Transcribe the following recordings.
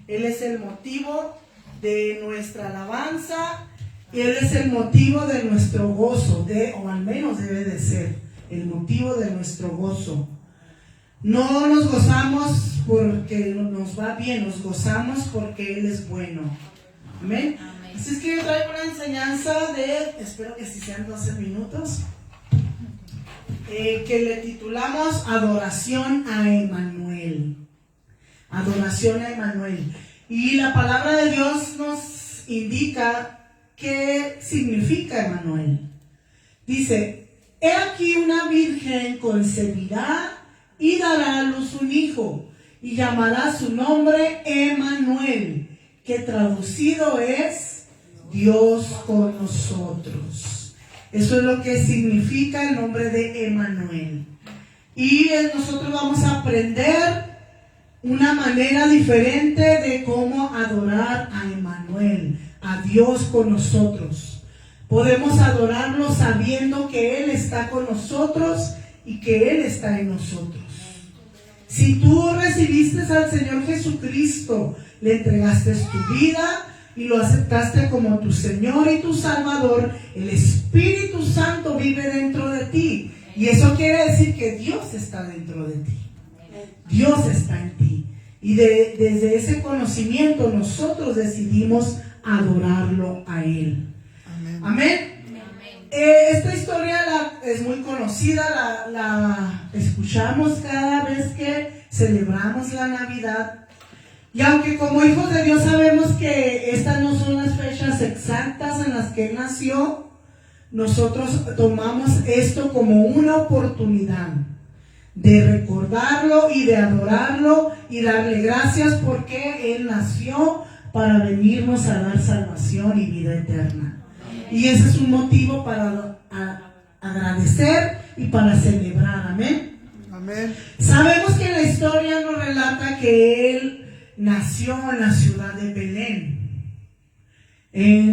Él es el motivo de nuestra alabanza y Él es el motivo de nuestro gozo, o al menos debe de ser el motivo de nuestro gozo. No nos gozamos porque nos va bien, nos gozamos porque Él es bueno. Amén. Así es que yo traigo una enseñanza espero que sí sean 12 minutos, que le titulamos Adoración a Emmanuel. Adoración a Emmanuel. Y la palabra de Dios nos indica qué significa Emmanuel. Dice: he aquí una virgen concebirá y dará a luz un hijo, y llamará su nombre Emmanuel, que traducido es Dios con nosotros. Eso es lo que significa el nombre de Emmanuel. Y nosotros vamos a aprender una manera diferente de cómo adorar a Emmanuel, a Dios con nosotros. Podemos adorarlo sabiendo que Él está con nosotros y que Él está en nosotros. Si tú recibiste al Señor Jesucristo, le entregaste tu vida y lo aceptaste como tu Señor y tu Salvador, el Espíritu Santo vive dentro de ti. Y eso quiere decir que Dios está dentro de ti. Dios está en ti. Y desde ese conocimiento nosotros decidimos adorarlo a Él. Amén. Amén. Esta historia es muy conocida, la escuchamos cada vez que celebramos la Navidad. Y aunque como hijos de Dios sabemos que estas no son las fechas exactas en las que Él nació, nosotros tomamos esto como una oportunidad de recordarlo y de adorarlo y darle gracias porque Él nació para venirnos a dar salvación y vida eterna. Y ese es un motivo para agradecer y para celebrar. Amén. Amén. Sabemos que la historia nos relata que Él nació en la ciudad de Belén.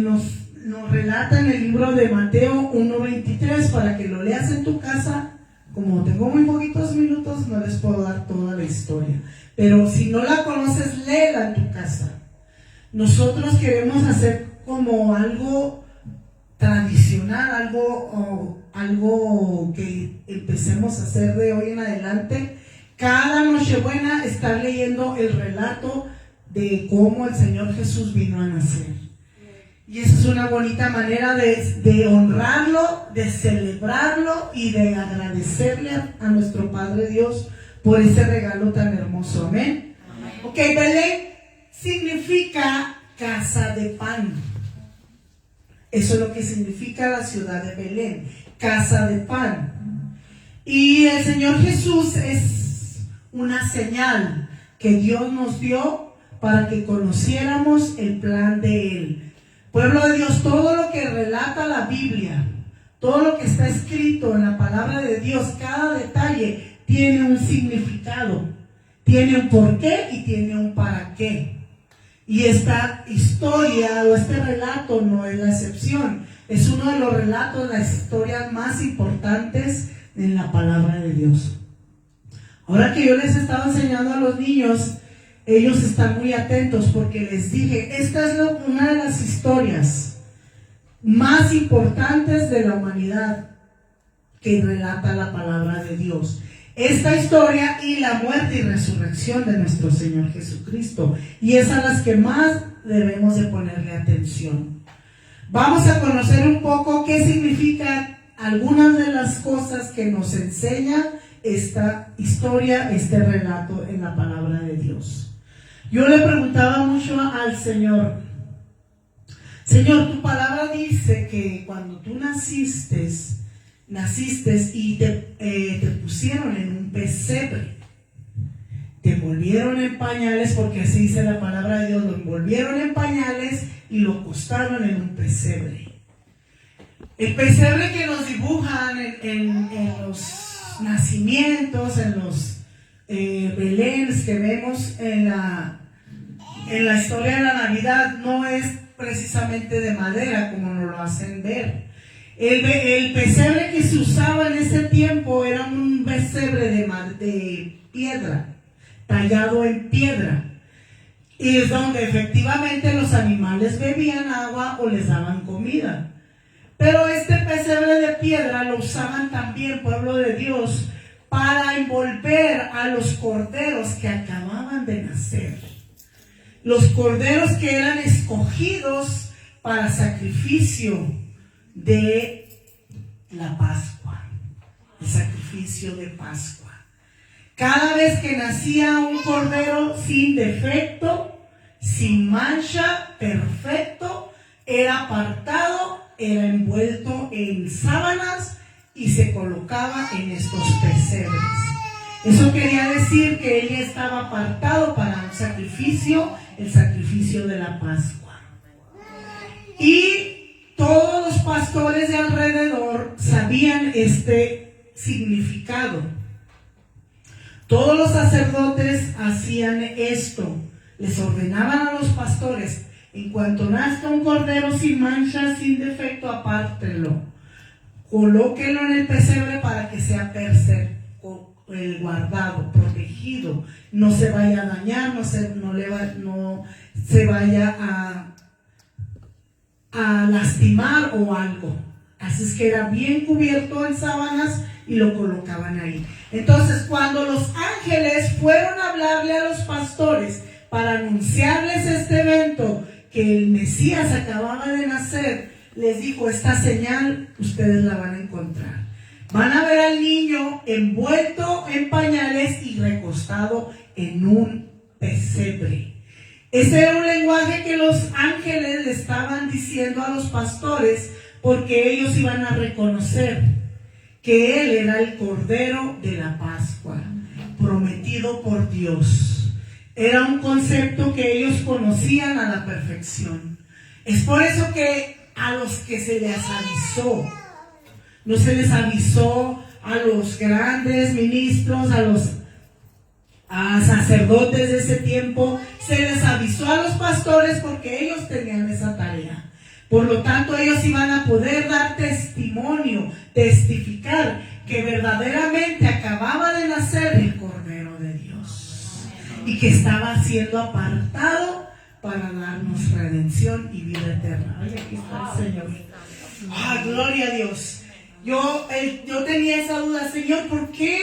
Nos relata en el libro de Mateo 1:23, para que lo leas en tu casa. Como tengo muy poquitos minutos, no les puedo dar toda la historia. Pero si no la conoces, léela en tu casa. Nosotros queremos hacer como algo tradicional, algo que empecemos a hacer de hoy en adelante. Cada Nochebuena estar leyendo el relato de cómo el Señor Jesús vino a nacer. Y esa es una bonita manera de honrarlo, de celebrarlo y de agradecerle a nuestro Padre Dios por ese regalo tan hermoso. Amén. Ok, Belén significa casa de pan. Eso es lo que significa la ciudad de Belén, casa de pan. Y el Señor Jesús es una señal que Dios nos dio para que conociéramos el plan de Él. Pueblo de Dios, todo lo que relata la Biblia, todo lo que está escrito en la palabra de Dios, cada detalle tiene un significado, tiene un porqué y tiene un para qué. Y esta historia o este relato no es la excepción. Es uno de los relatos, las historias más importantes en la palabra de Dios. Ahora que yo les estaba enseñando a los niños, ellos están muy atentos porque les dije, esta es una de las historias más importantes de la humanidad que relata la palabra de Dios. Esta historia y la muerte y resurrección de nuestro Señor Jesucristo. Y es a las que más debemos de ponerle atención. Vamos a conocer un poco qué significan algunas de las cosas que nos enseña esta historia, este relato en la palabra de Dios. Yo le preguntaba mucho al Señor: Señor, tu palabra dice que cuando tú naciste y te pusieron en un pesebre, te envolvieron en pañales, porque así dice la palabra de Dios, lo envolvieron en pañales y lo acostaron en un pesebre. El pesebre que nos dibujan en los nacimientos, en los Belénes que vemos en la historia de la Navidad, no es precisamente de madera como nos lo hacen ver. El pesebre que se usaba en ese tiempo era un pesebre de piedra, tallado en piedra. Y es donde efectivamente los animales bebían agua o les daban comida. Pero este pesebre de piedra lo usaban también, pueblo de Dios, para envolver a los corderos que acababan de nacer. Los corderos que eran escogidos para sacrificio de la Pascua. El sacrificio de Pascua. Cada vez que nacía un cordero sin defecto, sin mancha, perfecto, era apartado, era envuelto en sábanas y se colocaba en estos pesebres. Eso quería decir que él estaba apartado para un sacrificio, el sacrificio de la Pascua. Y todos los pastores de alrededor sabían este significado. Todos los sacerdotes hacían esto. Les ordenaban a los pastores: en cuanto nazca un cordero sin mancha, sin defecto, apártenlo. Colóquenlo en el pesebre para que sea guardado, protegido. No se vaya a dañar, no se vaya a lastimar o algo. Así es que era bien cubierto en sábanas y lo colocaban ahí. Entonces, cuando los ángeles fueron a hablarle a los pastores para anunciarles este evento, que el Mesías acababa de nacer, les dijo: esta señal ustedes la van a encontrar. Van a ver al niño envuelto en pañales y recostado en un pesebre. Ese era un lenguaje que los ángeles le estaban diciendo a los pastores, porque ellos iban a reconocer que él era el Cordero de la Pascua, prometido por Dios. Era un concepto que ellos conocían a la perfección. Es por eso que a los que se les avisó, no se les avisó a los grandes ministros, a los sacerdotes de ese tiempo, se les avisó a los pastores porque ellos tenían esa tarea. Por lo tanto, ellos iban a poder dar testimonio, testificar que verdaderamente acababa de nacer el Cordero de Dios y que estaba siendo apartado para darnos redención y vida eterna. Ay, aquí está el Señor. Gloria a Dios. Yo tenía esa duda: Señor, ¿por qué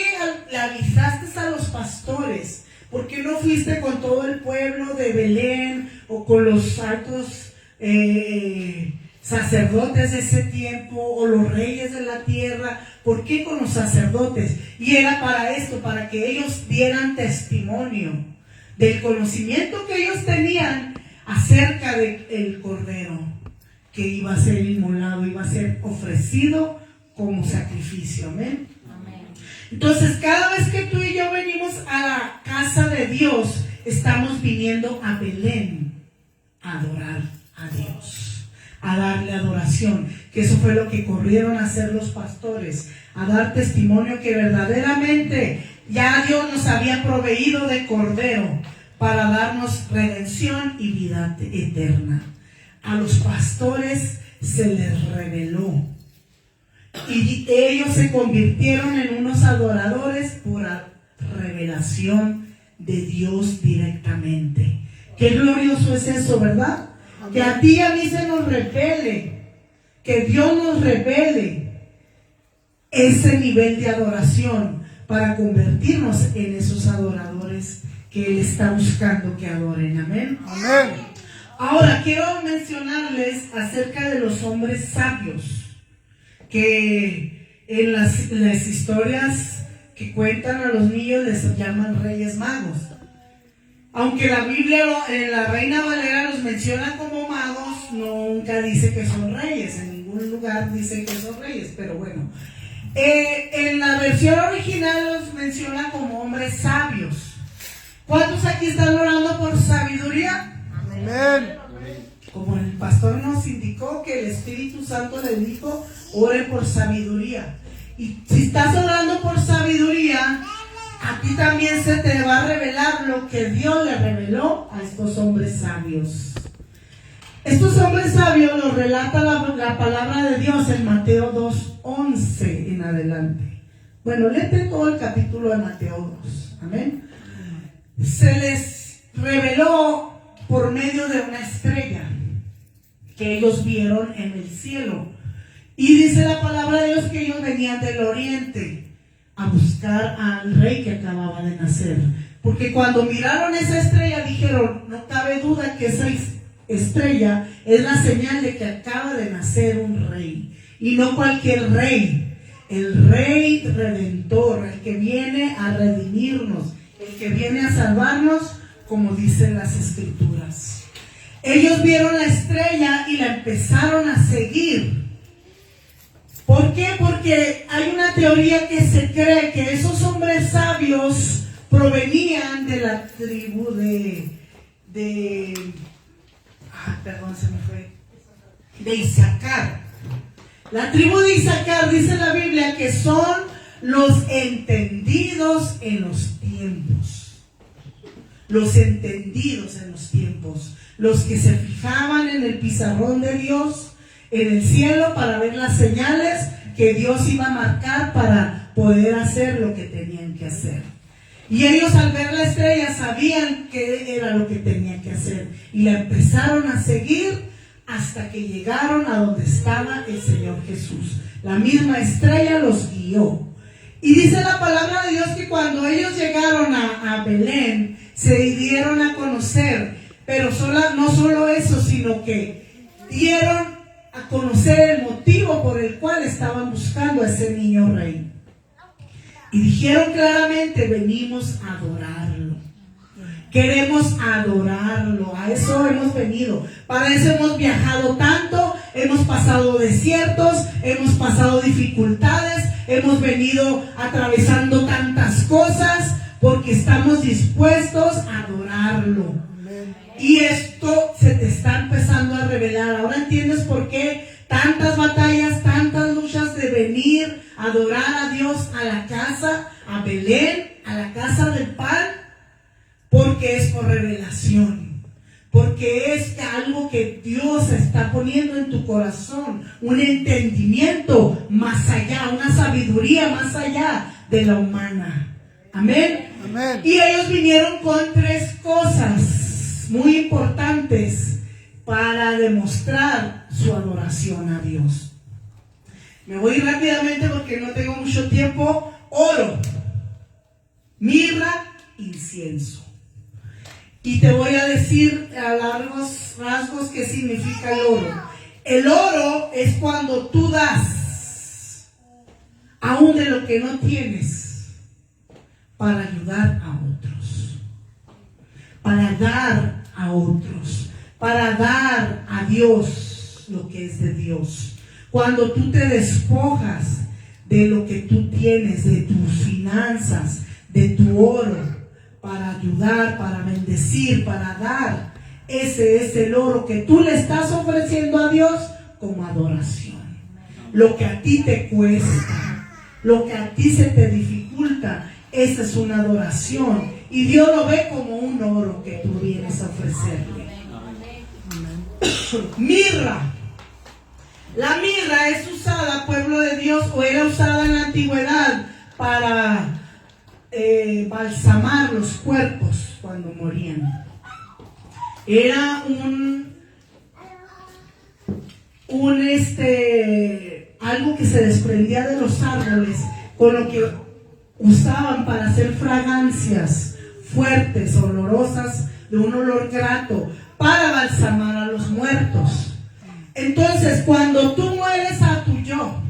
le avisaste a los pastores? ¿Por qué no fuiste con todo el pueblo de Belén o con los altos sacerdotes de ese tiempo o los reyes de la tierra? ¿Por qué con los sacerdotes? Y era para esto, para que ellos dieran testimonio del conocimiento que ellos tenían acerca del Cordero que iba a ser inmolado, iba a ser ofrecido como sacrificio. Amén. Entonces, cada vez que tú y yo venimos a la casa de Dios, estamos viniendo a Belén a adorar a Dios, a darle adoración, que eso fue lo que corrieron a hacer los pastores, a dar testimonio que verdaderamente ya Dios nos había proveído de Cordero para darnos redención y vida eterna. A los pastores se les reveló y ellos se convirtieron en unos adoradores por la revelación de Dios directamente. Qué glorioso es eso, ¿verdad? Que a ti y a mí se nos revele, que Dios nos revele ese nivel de adoración para convertirnos en esos adoradores que Él está buscando que adoren. Amén. Amén. Ahora quiero mencionarles acerca de los hombres sabios, que en las historias que cuentan a los niños les llaman reyes magos. Aunque la Biblia en la Reina Valera los menciona como magos, nunca dice que son reyes. En ningún lugar dice que son reyes, pero bueno. En la versión original los menciona como hombres sabios. ¿Cuántos aquí están orando por sabiduría? Amén. Como el pastor nos indicó que el Espíritu Santo le dijo: oren por sabiduría. Y si estás orando por sabiduría, a ti también se te va a revelar lo que Dios le reveló a estos hombres sabios. Estos hombres sabios los relata la palabra de Dios en Mateo 2:11 en adelante. Bueno, léete todo el capítulo de Mateo 2. Amén. Se les reveló por medio de una estrella que ellos vieron en el cielo. Y dice la palabra de Dios que ellos venían del oriente a buscar al rey que acababa de nacer. Porque cuando miraron esa estrella dijeron, no cabe duda que esa estrella es la señal de que acaba de nacer un rey. Y no cualquier rey, el rey redentor, el que viene a redimirnos, el que viene a salvarnos, como dicen las escrituras. Ellos vieron la estrella y la empezaron a seguir. ¿Por qué? Porque hay una teoría que se cree que esos hombres sabios provenían de la tribu de Isaacar. La tribu de Isaacar, dice la Biblia, que son los entendidos en los tiempos. Los entendidos en los tiempos. Los que se fijaban en el pizarrón de Dios en el cielo para ver las señales que Dios iba a marcar para poder hacer lo que tenían que hacer. Y ellos al ver la estrella sabían que era lo que tenían que hacer y la empezaron a seguir hasta que llegaron a donde estaba el Señor Jesús. La misma estrella los guió. Y dice la palabra de Dios que cuando ellos llegaron a Belén se dieron a conocer, pero no solo eso, sino que dieron a conocer el motivo por el cual estaban buscando a ese niño rey. Y dijeron claramente, venimos a adorarlo. Queremos adorarlo. A eso hemos venido. Para eso hemos viajado tanto, hemos pasado desiertos, hemos pasado dificultades, hemos venido atravesando tantas cosas, porque estamos dispuestos a adorarlo. Y esto se te está empezando a revelar. Ahora entiendes por qué tantas batallas, tantas luchas de venir a adorar a Dios a la casa, a Belén, a la casa del pan. Porque es por revelación. Porque es algo que Dios está poniendo en tu corazón. Un entendimiento más allá, una sabiduría más allá de la humana. Amén. Amén. Y ellos vinieron con 3 cosas muy importantes para demostrar su adoración a Dios. Me voy rápidamente porque no tengo mucho tiempo. Oro, mirra, incienso. Y te voy a decir a largos rasgos qué significa el oro. El oro es cuando tú das, aún de lo que no tienes, para ayudar a otros, para dar a otros, para dar a Dios lo que es de Dios. Cuando tú te despojas de lo que tú tienes, de tus finanzas, de tu oro, para ayudar, para bendecir, para dar, ese es el oro que tú le estás ofreciendo a Dios como adoración. Lo que a ti te cuesta, lo que a ti se te dificulta, esa es una adoración. Y Dios lo ve como un oro que tú vienes a ofrecerle. Mirra. La mirra es usada, pueblo de Dios, o era usada en la antigüedad para balsamar los cuerpos cuando morían. Era algo que se desprendía de los árboles, con lo que usaban para hacer fragancias fuertes, olorosas, de un olor grato, para balsamar a los muertos. Entonces, cuando tú mueres a tu yo,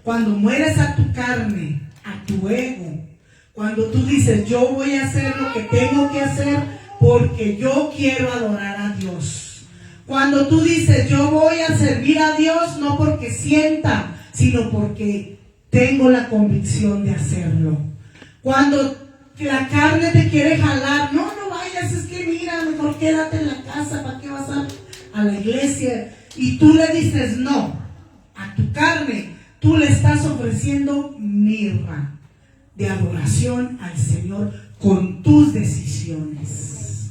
cuando mueres a tu carne, a tu ego, cuando tú dices, yo voy a hacer lo que tengo que hacer porque yo quiero adorar a Dios. Cuando tú dices, yo voy a servir a Dios no porque sienta, sino porque tengo la convicción de hacerlo. Cuando la carne te quiere jalar, no vayas, es que mira, mejor quédate en la casa, ¿para qué vas a la iglesia? Y tú le dices no a tu carne, tú le estás ofreciendo mirra de adoración al Señor con tus decisiones.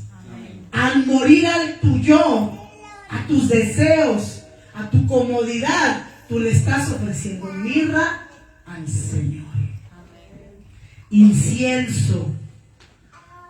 Al morir al tu yo, a tus deseos, a tu comodidad, tú le estás ofreciendo mirra al Señor. Incienso.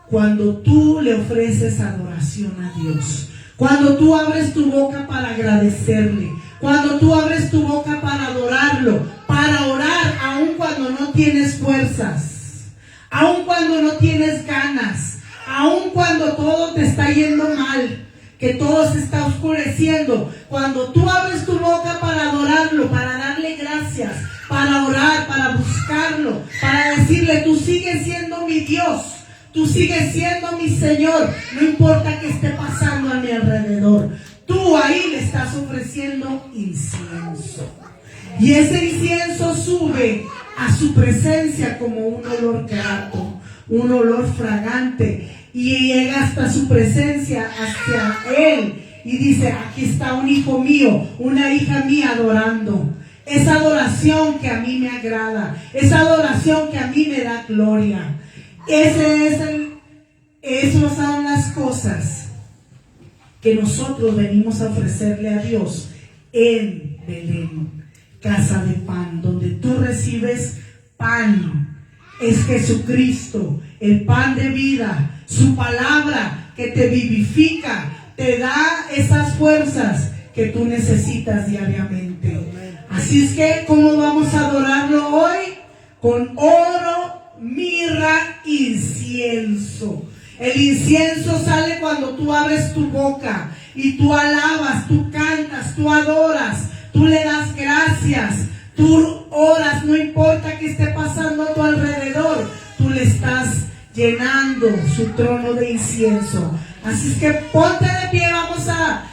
cuando tú le ofreces adoración a Dios. Cuando tú abres tu boca para agradecerle. Cuando tú abres tu boca para adorarlo. Para orar aun cuando no tienes fuerzas. Aun cuando no tienes ganas. Aun cuando todo te está yendo mal. Que todo se está oscureciendo. Cuando tú abres tu boca para adorarlo, para darle gracias, para orar, para buscarlo, para decirle, tú sigues siendo mi Dios, tú sigues siendo mi Señor, no importa qué esté pasando a mi alrededor. Tú ahí le estás ofreciendo incienso. Y ese incienso sube a su presencia como un olor grato, un olor fragante. Y llega hasta su presencia, hacia Él. Y dice, aquí está un hijo mío, una hija mía adorando. Esa adoración que a mí me agrada. Esa adoración que a mí me da gloria. Esas son las cosas que nosotros venimos a ofrecerle a Dios en Belén, casa de pan, donde tú recibes pan. Es Jesucristo, el pan de vida. Su palabra que te vivifica, te da esas fuerzas que tú necesitas diariamente. Así es que, ¿cómo vamos a adorarlo hoy? Con oro, mirra, incienso. El incienso sale cuando tú abres tu boca y tú alabas, tú cantas, tú adoras, tú le das gracias, tú oras, no importa qué esté pasando a tu alrededor, tú le estás llenando su trono de incienso. Así es que ponte de pie, vamos a